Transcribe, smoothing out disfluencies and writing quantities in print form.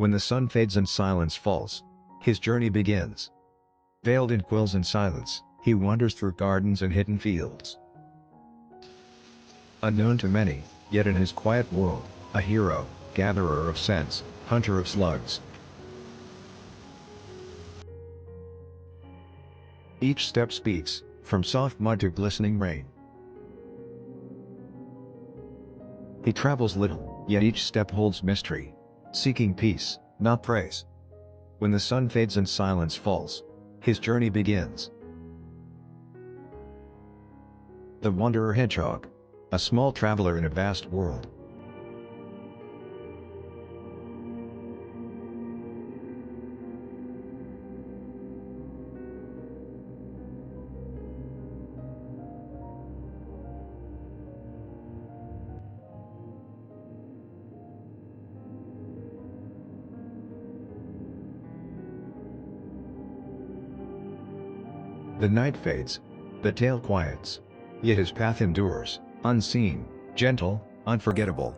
When the sun fades and silence falls, his journey begins. Veiled in quills and silence, he wanders through gardens and hidden fields. Unknown to many, yet in his quiet world, a hero, gatherer of scents, hunter of slugs. Each step speaks, from soft mud to glistening rain. He travels little, yet each step holds mystery, seeking peace, not praise. When the sun fades and silence falls, his journey begins. The wanderer Hedgehog, a small traveler in a vast world. The night fades, the tale quiets, yet his path endures, unseen, gentle, unforgettable.